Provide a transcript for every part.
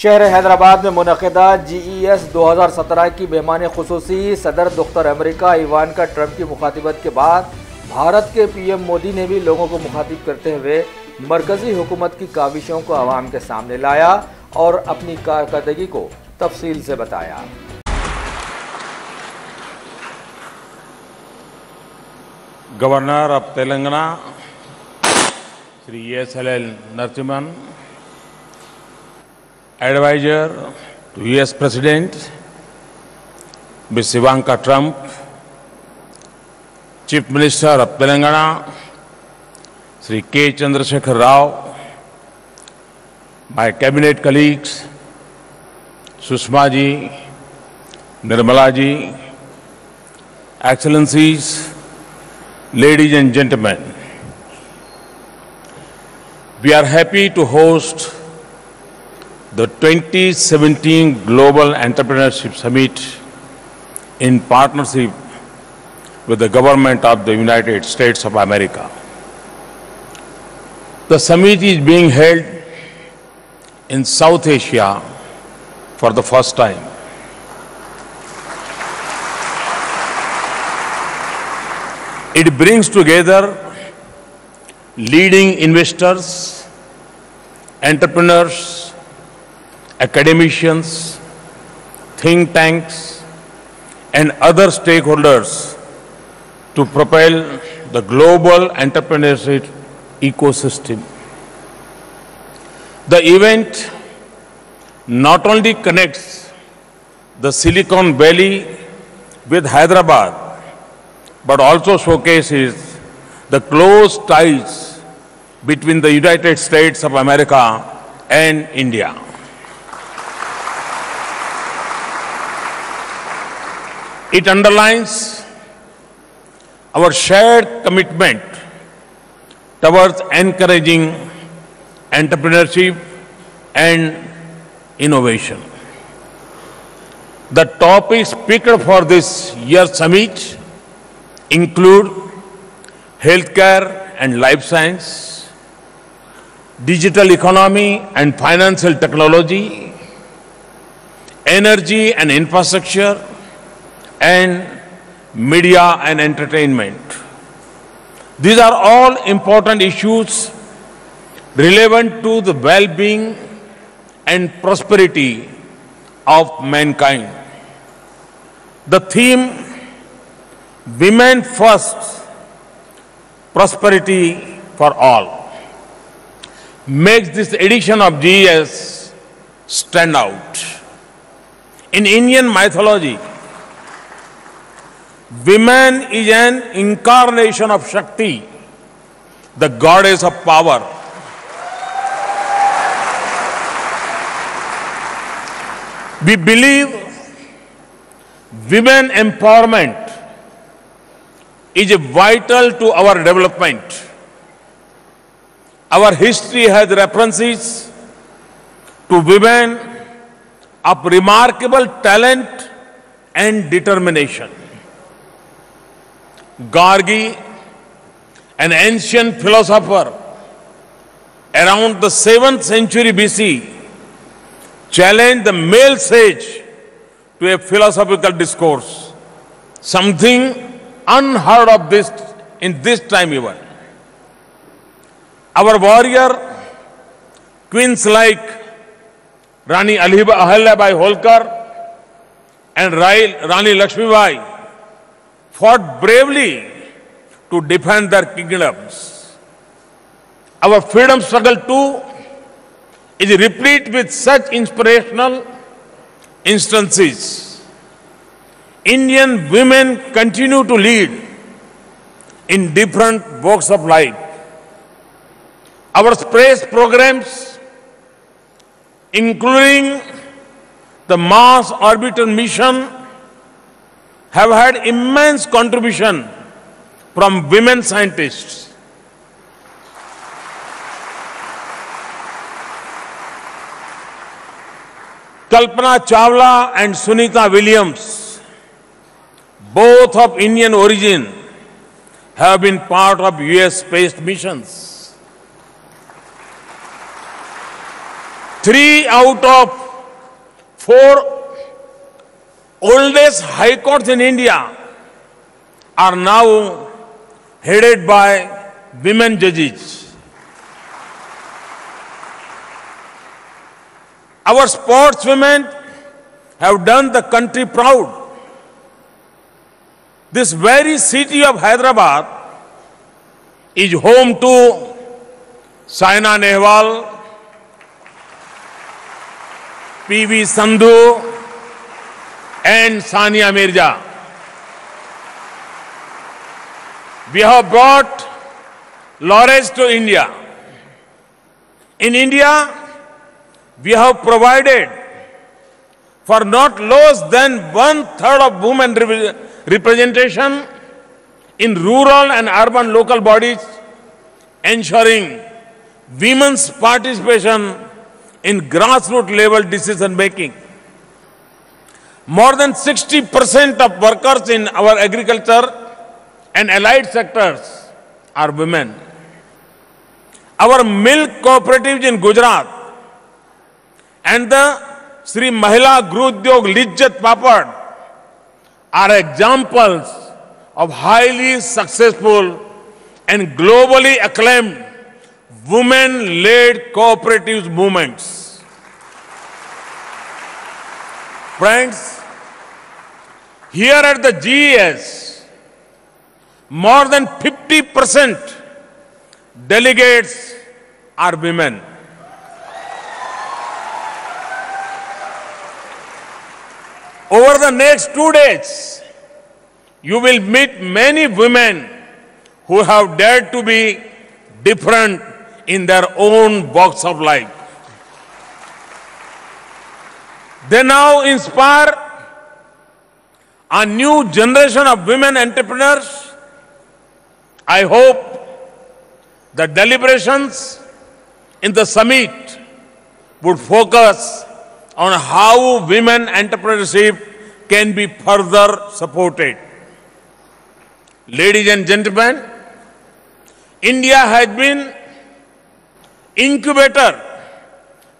शहर हैदराबाद में मुनक़िदा GES 2017 की मेहमान खुसूसी सदर दुख्तर अमेरिका इवानका ट्रंप की मुखातिबत के बाद भारत के PM मोदी ने भी लोगों को मुखातिब करते हुए मरकजी हुकूमत की काविशों को आवाम के सामने लाया और अपनी कारकर्दगी को तफसील से बताया। Governor of Telangana Shri SLL Narasimhan, advisor to US President Ms. Ivanka Trump, Chief Minister of Telangana Sri K. Chandrasekhar Rao, my cabinet colleagues Sushma ji, Nirmala ji, Excellencies, ladies and gentlemen, we are happy to host the 2017 Global Entrepreneurship Summit in partnership with the government of the United States of America. The summit is being held in South Asia for the first time. It brings together leading investors, entrepreneurs, academicians, think tanks, and other stakeholders to propel the global entrepreneurship ecosystem. The event not only connects the Silicon Valley with Hyderabad, but also showcases the close ties between the United States of America and India. It underlines our shared commitment towards encouraging entrepreneurship and innovation. The topics picked for this year's summit include healthcare and life science, digital economy and financial technology, energy and infrastructure, and media and entertainment. These are all important issues relevant to the well-being and prosperity of mankind. The theme, Women First, Prosperity for All, makes this edition of GES stand out. In Indian mythology, woman is an incarnation of Shakti, the goddess of power. We believe women empowerment is vital to our development. Our history has references to women of remarkable talent and determination. Gargi, an ancient philosopher around the 7th century BC, challenged the male sage to a philosophical discourse, something unheard of in this time even. Our warrior queens like Rani Ahilyabai Holkar and Rani Lakshmibai fought bravely to defend their kingdoms. Our freedom struggle too is replete with such inspirational instances. Indian women continue to lead in different walks of life. Our space programs, including the Mars Orbiter mission, have had immense contribution from women scientists. Kalpana Chawla and Sunita Williams, both of Indian origin, have been part of US space missions. 3 out of 4 oldest high courts in India are now headed by women judges. Our sportswomen have done the country proud. This very city of Hyderabad is home to Saina Nehwal, PV Sandhu, and Sania Mirza. We have brought laurels to India. In India, we have provided for not less than 1/3 of women representation in rural and urban local bodies, ensuring women's participation in grassroots level decision making. More than 60% of workers in our agriculture and allied sectors are women. Our milk cooperatives in Gujarat and the Sri Mahila Grudyog Lijjat Papad are examples of highly successful and globally acclaimed women-led cooperative movements. Friends, here at the GES, more than 50% delegates are women. Over the next 2 days, you will meet many women who have dared to be different in their own walks of life. They now inspire a new generation of women entrepreneurs. I hope the deliberations in the summit would focus on how women entrepreneurship can be further supported. Ladies and gentlemen, India has been incubator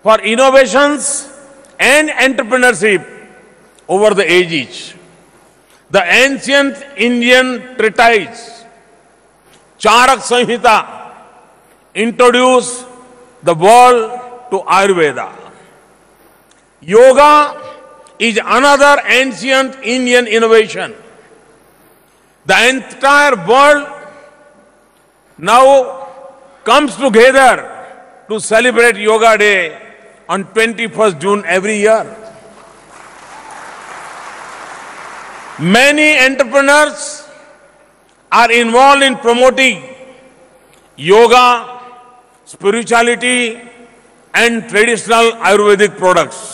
for innovations and entrepreneurship over the ages. The ancient Indian treatise Charak Samhita introduced the world to Ayurveda. Yoga is another ancient Indian innovation. The entire world now comes together to celebrate Yoga Day on 21st June every year. Many entrepreneurs are involved in promoting yoga, spirituality, and traditional Ayurvedic products.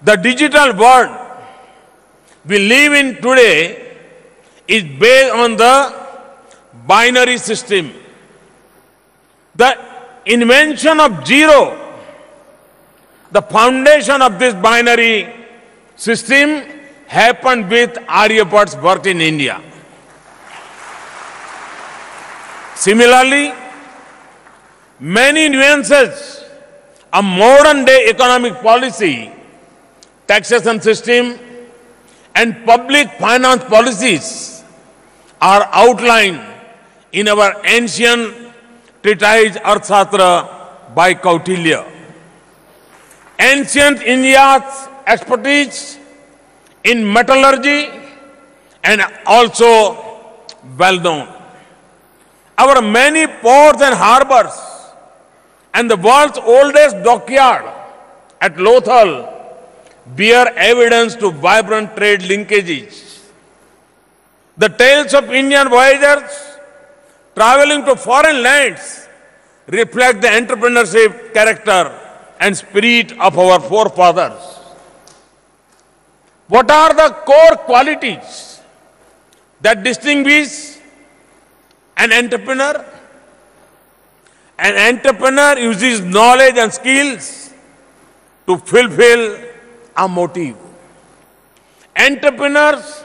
The digital world we live in today is based on the binary system. The invention of zero, the foundation of this binary system, happened with Aryabhat's birth in India. Similarly, many nuances of modern day economic policy, taxation system, and public finance policies are outlined in our ancient treatise Arthashastra by Kautilya. Ancient India's expertise in metallurgy and also well known. Our many ports and harbors and the world's oldest dockyard at Lothal bear evidence to vibrant trade linkages. The tales of Indian voyagers traveling to foreign lands reflect the entrepreneurship character and spirit of our forefathers. What are the core qualities that distinguish an entrepreneur? An entrepreneur uses knowledge and skills to fulfill a motive. Entrepreneurs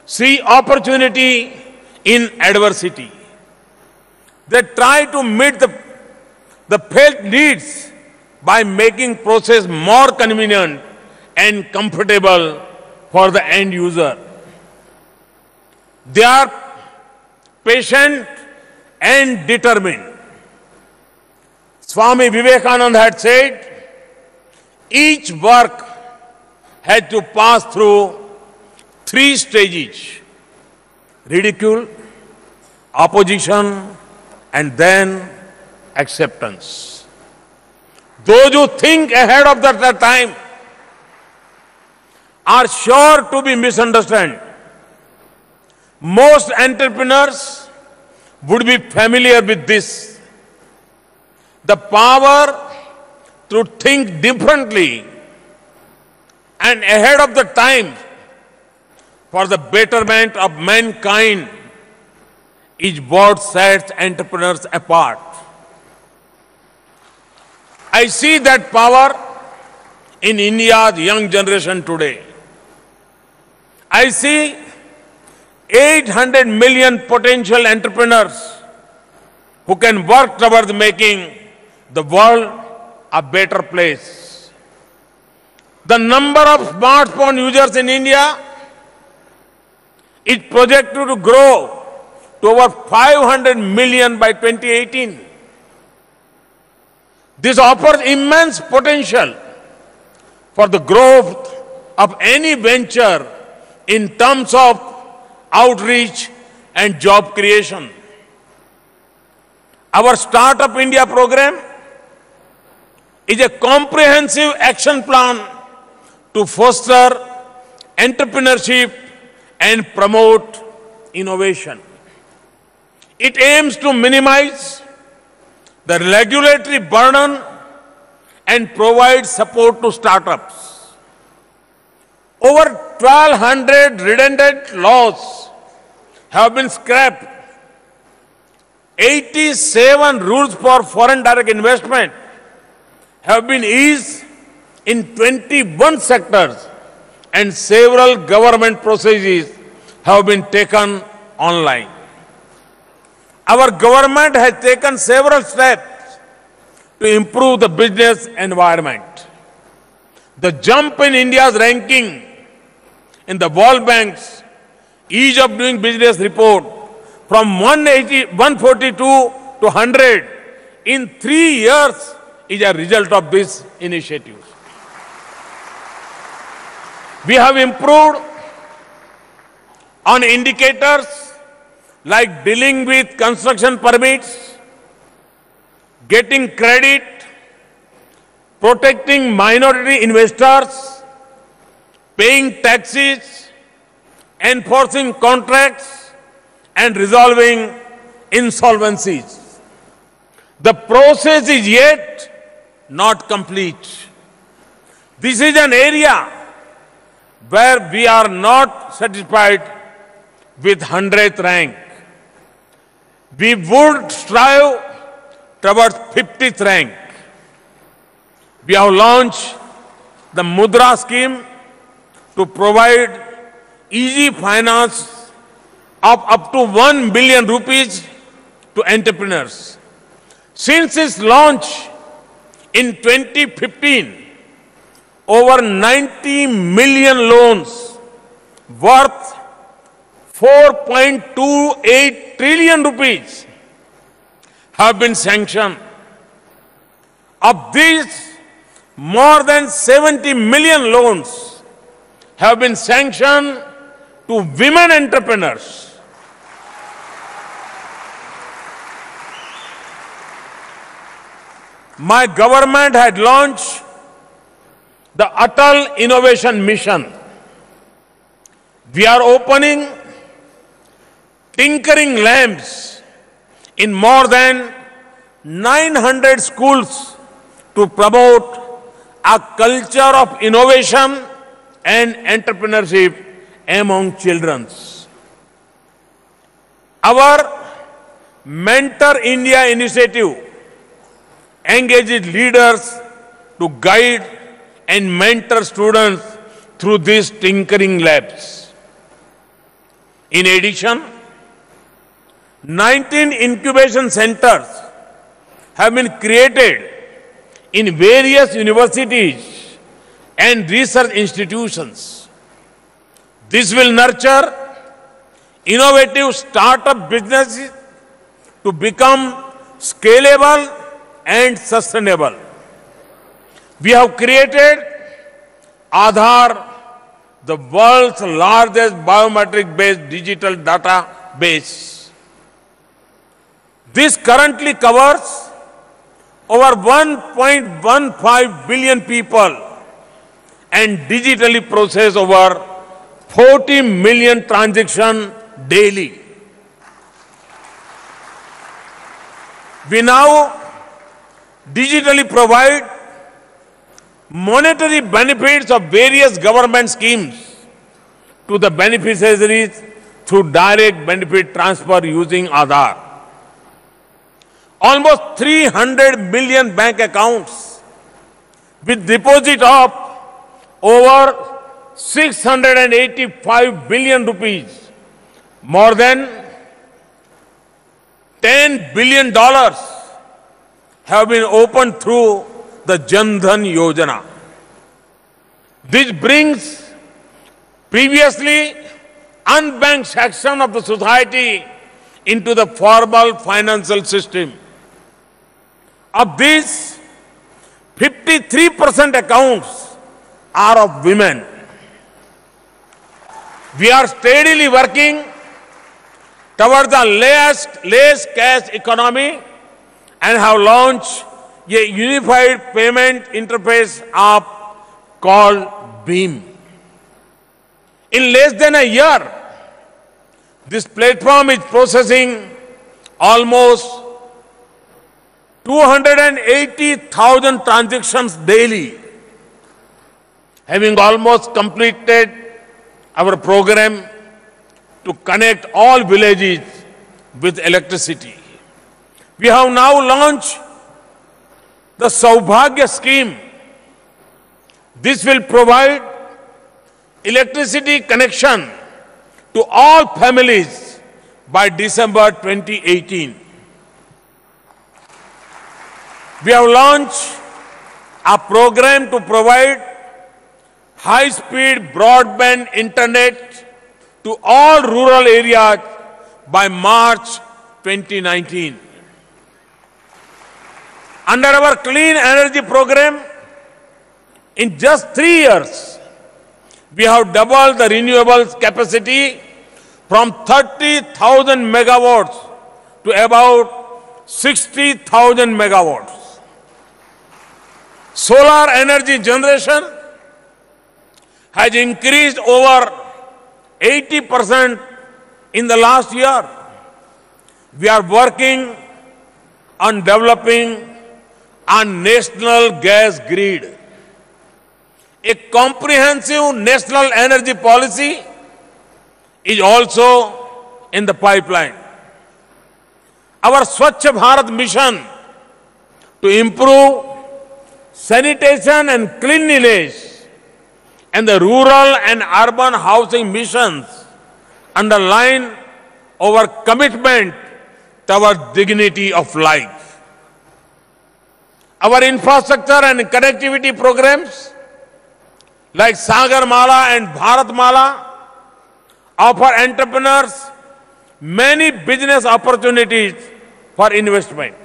see opportunity in adversity. They try to meet the felt needs by making process more convenient and comfortable for the end user. They are patient and determined. Swami Vivekananda had said, each work had to pass through 3 stages: ridicule, opposition, and then acceptance. Those who think ahead of their time are sure to be misunderstood. Most entrepreneurs would be familiar with this. The power to think differently and ahead of the time for the betterment of mankind is what sets entrepreneurs apart. I see that power in India's young generation today. I see 800 million potential entrepreneurs who can work towards making the world a better place. The number of smartphone users in India is projected to grow to over 500 million by 2018. This offers immense potential for the growth of any venture in terms of outreach and job creation. Our Startup India program is a comprehensive action plan to foster entrepreneurship and promote innovation. It aims to minimize the regulatory burden and provide support to startups. Over 1,200 redundant laws have been scrapped. 87 rules for foreign direct investment have been eased in 21 sectors, and several government processes have been taken online. Our government has taken several steps to improve the business environment. The jump in India's ranking in the World Bank's Ease of Doing Business report from 142 to 100 in 3 years is a result of this initiative. We have improved on indicators like dealing with construction permits, getting credit, protecting minority investors, paying taxes, enforcing contracts, and resolving insolvencies. The process is yet not complete. This is an area where we are not satisfied with 100th rank. We would strive towards 50th rank. We have launched the Mudra scheme to provide easy finance of up to 1 billion rupees to entrepreneurs. Since its launch in 2015, over 90 million loans worth 4.28 trillion rupees have been sanctioned. Of these, more than 70 million loans have been sanctioned to women entrepreneurs. My government had launched the Atal Innovation Mission. We are opening tinkering labs in more than 900 schools to promote a culture of innovation and entrepreneurship among children. Our Mentor India initiative engages leaders to guide and mentor students through these tinkering labs. In addition, 19 incubation centers have been created in various universities and research institutions. This will nurture innovative startup businesses to become scalable and sustainable. We have created Aadhaar, the world's largest biometric-based digital database. This currently covers over 1.15 billion people and digitally process over 40 million transactions daily. We now digitally provide monetary benefits of various government schemes to the beneficiaries through direct benefit transfer using Aadhaar. Almost 300 million bank accounts with deposit of over 685 billion rupees, more than $10 billion have been opened through the Jan Dhan Yojana. This brings previously unbanked section of the society into the formal financial system. Of these, 53% accounts are of women. We are steadily working towards the less cash economy and have launched a unified payment interface app called BHIM. In less than a year, this platform is processing almost 280,000 transactions daily, having almost completed our program to connect all villages with electricity. We have now launched the Saubhagya scheme. This will provide electricity connection to all families by December 2018. We have launched a program to provide high-speed broadband internet to all rural areas by March 2019. Under our clean energy program, in just 3 years, we have doubled the renewables capacity from 30,000 megawatts to about 60,000 megawatts. Solar energy generation has increased over 80% in the last year. We are working on developing a national gas grid. A comprehensive national energy policy is also in the pipeline. Our Swachh Bharat mission to improve sanitation and cleanliness and the rural and urban housing missions underline our commitment toward dignity of life. Our infrastructure and connectivity programs like Sagar Mala and Bharat Mala offer entrepreneurs many business opportunities for investment.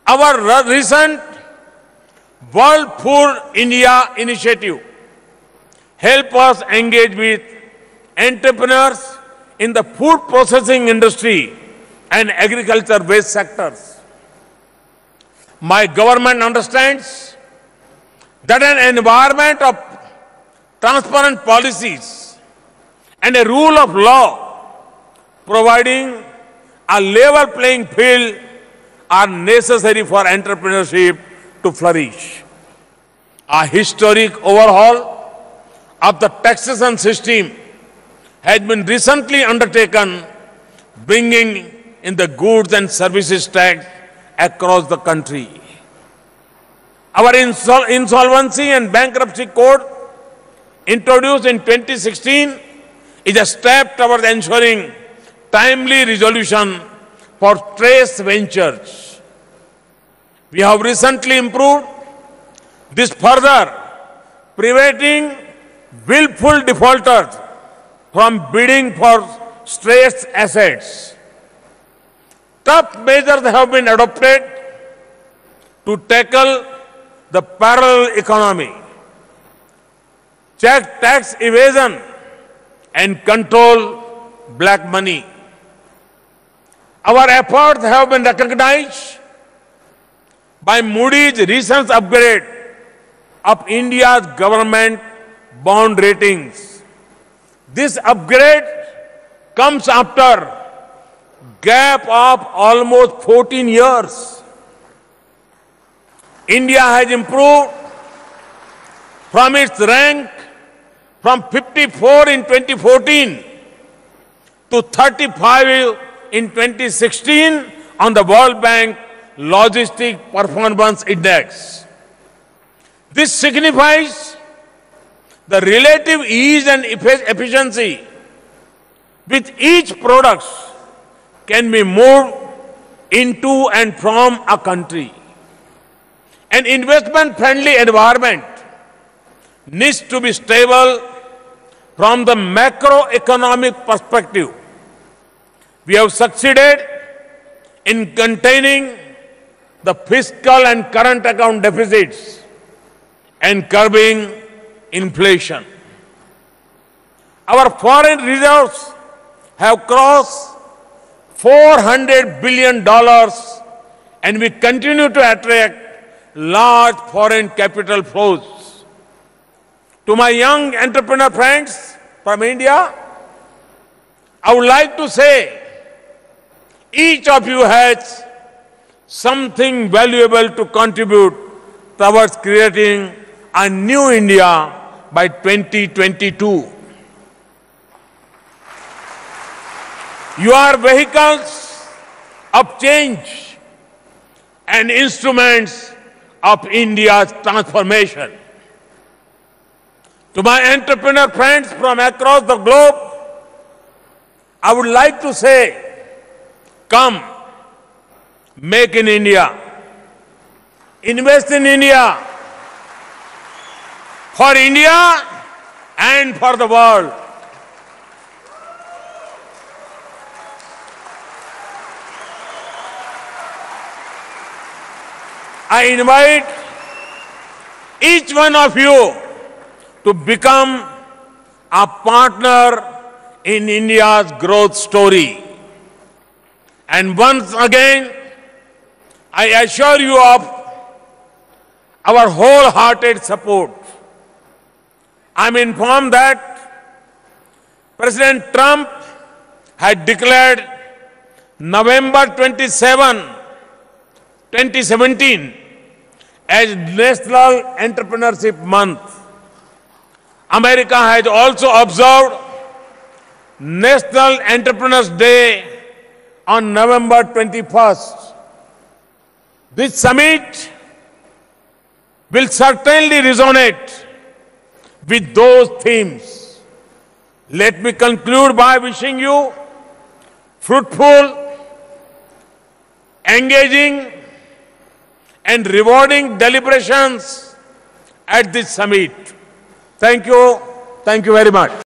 Our recent World Food India initiative help us engage with entrepreneurs in the food processing industry and agriculture-based sectors. My government understands that an environment of transparent policies and a rule of law providing a level playing field are necessary for entrepreneurship to flourish. A historic overhaul of the taxation system has been recently undertaken, bringing in the goods and services tax across the country. Our insolvency and bankruptcy code, introduced in 2016, is a step towards ensuring timely resolution for stressed ventures. We have recently improved this further, preventing willful defaulters from bidding for stressed assets. Tough measures have been adopted to tackle the parallel economy, check tax evasion, and control black money. Our efforts have been recognized by Moody's recent upgrade of India's government bond ratings. This upgrade comes after a gap of almost 14 years. India has improved from its rank from 54 in 2014 to 35 in 2016 on the World Bank Logistic Performance Index. This signifies the relative ease and efficiency with each product can be moved into and from a country. An investment-friendly environment needs to be stable from the macroeconomic perspective. We have succeeded in containing the fiscal and current account deficits and curbing inflation. Our foreign reserves have crossed $400 billion and we continue to attract large foreign capital flows. To my young entrepreneur friends from India, I would like to say, each of you has something valuable to contribute towards creating a new India by 2022. You are vehicles of change and instruments of India's transformation. To my entrepreneur friends from across the globe, I would like to say, come, make in India, invest in India, for India and for the world. I invite each one of you to become a partner in India's growth story. And once again, I assure you of our wholehearted support. I'm informed that President Trump had declared November 27, 2017 as National Entrepreneurship Month. America has also observed National Entrepreneurs Day on November 21st. This summit will certainly resonate with those themes. Let me conclude by wishing you fruitful, engaging, and rewarding deliberations at this summit. Thank you. Thank you very much.